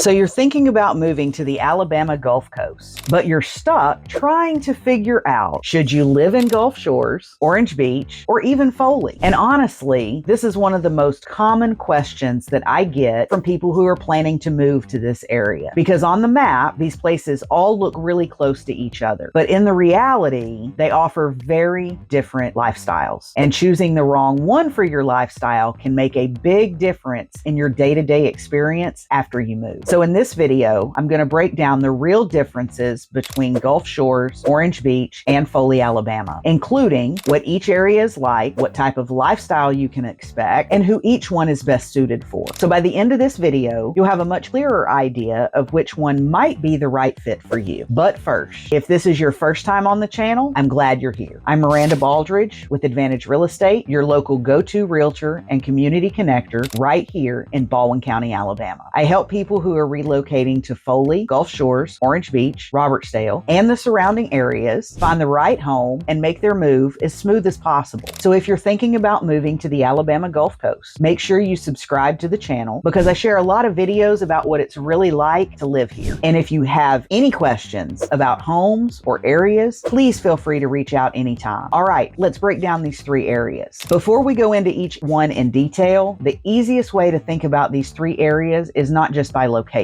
So you're thinking about moving to the Alabama Gulf Coast, but you're stuck trying to figure out, should you live in Gulf Shores, Orange Beach, or even Foley? And honestly, this is one of the most common questions that I get from people who are planning to move to this area. Because on the map, these places all look really close to each other. But in the reality, they offer very different lifestyles. And choosing the wrong one for your lifestyle can make a big difference in your day-to-day experience after you move. So in this video, I'm going to break down the real differences between Gulf Shores, Orange Beach, and Foley, Alabama, including what each area is like, what type of lifestyle you can expect, and who each one is best suited for. So by the end of this video, you'll have a much clearer idea of which one might be the right fit for you. But first, if this is your first time on the channel, I'm glad you're here. I'm Miranda Baldridge with Advantage Real Estate, your local go-to realtor and community connector right here in Baldwin County, Alabama. I help people who are relocating to Foley, Gulf Shores, Orange Beach, Robertsdale, and the surrounding areas find the right home and make their move as smooth as possible. So if you're thinking about moving to the Alabama Gulf Coast, make sure you subscribe to the channel because I share a lot of videos about what it's really like to live here. And if you have any questions about homes or areas, please feel free to reach out anytime. All right, let's break down these three areas. Before we go into each one in detail, the easiest way to think about these three areas is not just by location,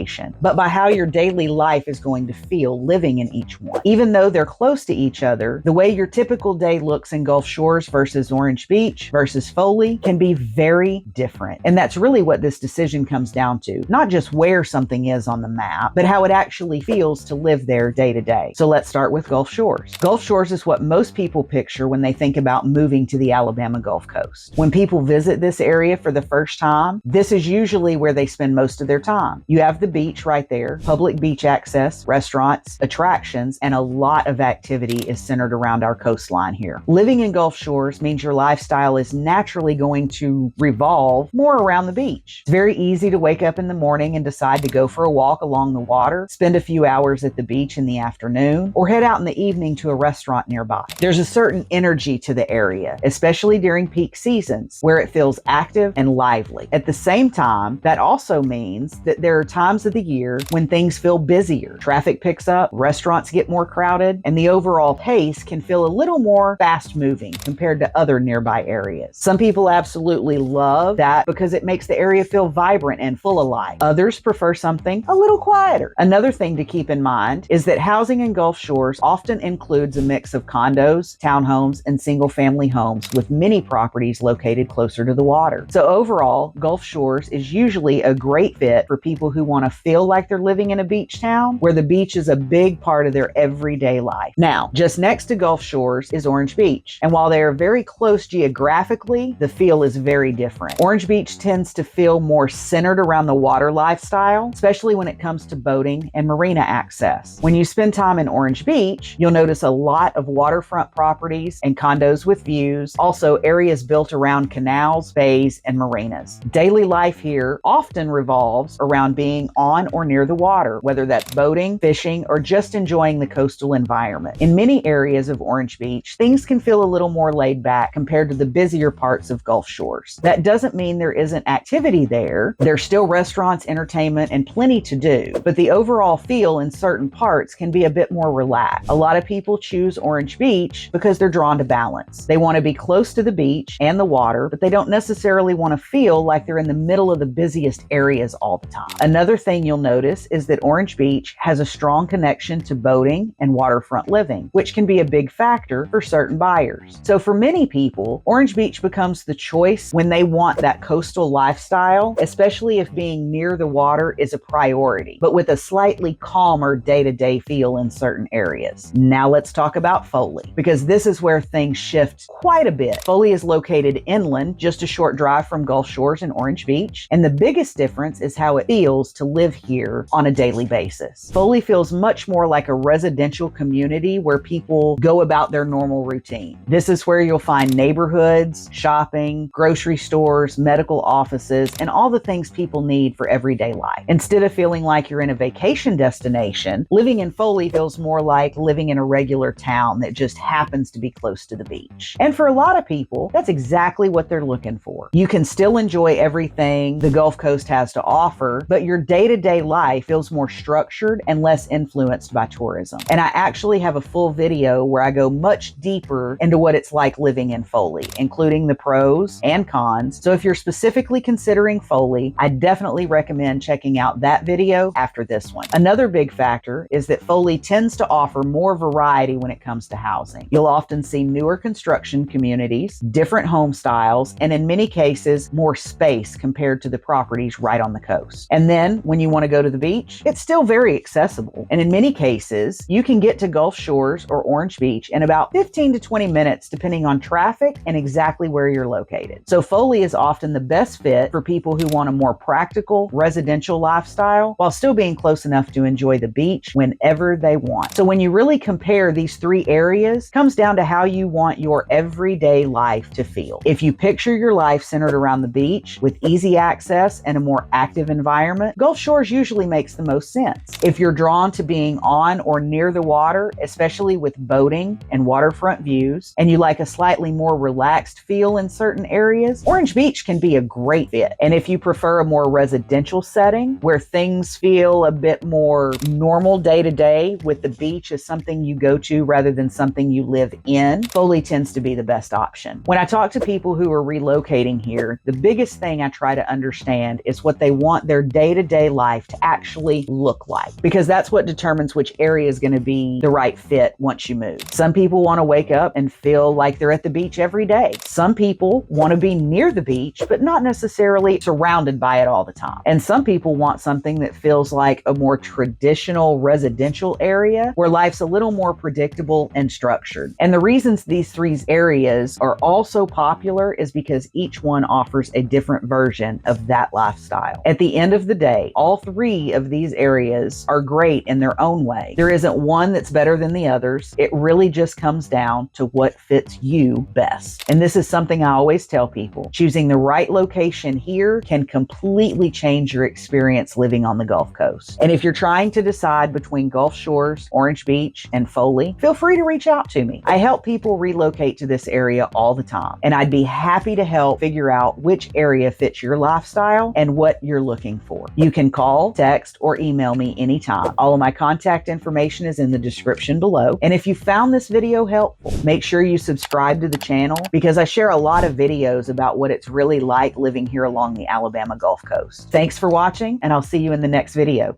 but by how your daily life is going to feel living in each one. Even though they're close to each other, the way your typical day looks in Gulf Shores versus Orange Beach versus Foley can be very different. And that's really what this decision comes down to. Not just where something is on the map, but how it actually feels to live there day to day. So let's start with Gulf Shores. Gulf Shores is what most people picture when they think about moving to the Alabama Gulf Coast. When people visit this area for the first time, this is usually where they spend most of their time. You have the beach right there, public beach access, restaurants, attractions, and a lot of activity is centered around our coastline here. Living in Gulf Shores means your lifestyle is naturally going to revolve more around the beach. It's very easy to wake up in the morning and decide to go for a walk along the water, spend a few hours at the beach in the afternoon, or head out in the evening to a restaurant nearby. There's a certain energy to the area, especially during peak seasons, where it feels active and lively. At the same time, that also means that there are times of the year when things feel busier. Traffic picks up, restaurants get more crowded, and the overall pace can feel a little more fast-moving compared to other nearby areas. Some people absolutely love that because it makes the area feel vibrant and full of life. Others prefer something a little quieter. Another thing to keep in mind is that housing in Gulf Shores often includes a mix of condos, townhomes, and single-family homes with many properties located closer to the water. So overall, Gulf Shores is usually a great fit for people who want to feel like they're living in a beach town where the beach is a big part of their everyday life. Now, just next to Gulf Shores is Orange Beach. And while they are very close geographically, the feel is very different. Orange Beach tends to feel more centered around the water lifestyle, especially when it comes to boating and marina access. When you spend time in Orange Beach, you'll notice a lot of waterfront properties and condos with views, also areas built around canals, bays, and marinas. Daily life here often revolves around being on or near the water, whether that's boating, fishing, or just enjoying the coastal environment. In many areas of Orange Beach, things can feel a little more laid back compared to the busier parts of Gulf Shores. That doesn't mean there isn't activity there. There's still restaurants, entertainment, and plenty to do, but the overall feel in certain parts can be a bit more relaxed. A lot of people choose Orange Beach because they're drawn to balance. They want to be close to the beach and the water, but they don't necessarily want to feel like they're in the middle of the busiest areas all the time. Another thing you'll notice is that Orange Beach has a strong connection to boating and waterfront living, which can be a big factor for certain buyers. So for many people, Orange Beach becomes the choice when they want that coastal lifestyle, especially if being near the water is a priority, but with a slightly calmer day-to-day feel in certain areas. Now let's talk about Foley, because this is where things shift quite a bit. Foley is located inland, just a short drive from Gulf Shores and Orange Beach, and the biggest difference is how it feels to live here on a daily basis. Foley feels much more like a residential community where people go about their normal routine. This is where you'll find neighborhoods, shopping, grocery stores, medical offices, and all the things people need for everyday life. Instead of feeling like you're in a vacation destination, living in Foley feels more like living in a regular town that just happens to be close to the beach. And for a lot of people, that's exactly what they're looking for. You can still enjoy everything the Gulf Coast has to offer, but your day-to-day life feels more structured and less influenced by tourism. And I actually have a full video where I go much deeper into what it's like living in Foley, including the pros and cons. So if you're specifically considering Foley, I definitely recommend checking out that video after this one. Another big factor is that Foley tends to offer more variety when it comes to housing. You'll often see newer construction communities, different home styles, and in many cases, more space compared to the properties right on the coast. And then when you want to go to the beach, it's still very accessible. And in many cases, you can get to Gulf Shores or Orange Beach in about 15 to 20 minutes, depending on traffic and exactly where you're located. So Foley is often the best fit for people who want a more practical residential lifestyle while still being close enough to enjoy the beach whenever they want. So when you really compare these three areas, it comes down to how you want your everyday life to feel. If you picture your life centered around the beach with easy access and a more active environment, Gulf Shores usually makes the most sense. If you're drawn to being on or near the water, especially with boating and waterfront views, and you like a slightly more relaxed feel in certain areas, Orange Beach can be a great fit. And if you prefer a more residential setting where things feel a bit more normal day to day with the beach as something you go to rather than something you live in, Foley tends to be the best option. When I talk to people who are relocating here, the biggest thing I try to understand is what they want their day-to-day life to actually look like, because that's what determines which area is going to be the right fit once you move. Some people want to wake up and feel like they're at the beach every day. Some people want to be near the beach, but not necessarily surrounded by it all the time. And some people want something that feels like a more traditional residential area where life's a little more predictable and structured. And the reasons these three areas are all so popular is because each one offers a different version of that lifestyle. At the end of the day, all three of these areas are great in their own way. There isn't one that's better than the others. It really just comes down to what fits you best. And this is something I always tell people. Choosing the right location here can completely change your experience living on the Gulf Coast. And if you're trying to decide between Gulf Shores, Orange Beach, and Foley, feel free to reach out to me. I help people relocate to this area all the time, and I'd be happy to help figure out which area fits your lifestyle and what you're looking for. You can call, text, or email me anytime. All of my contact information is in the description below. And if you found this video helpful, make sure you subscribe to the channel because I share a lot of videos about what it's really like living here along the Alabama Gulf Coast. Thanks for watching, and I'll see you in the next video.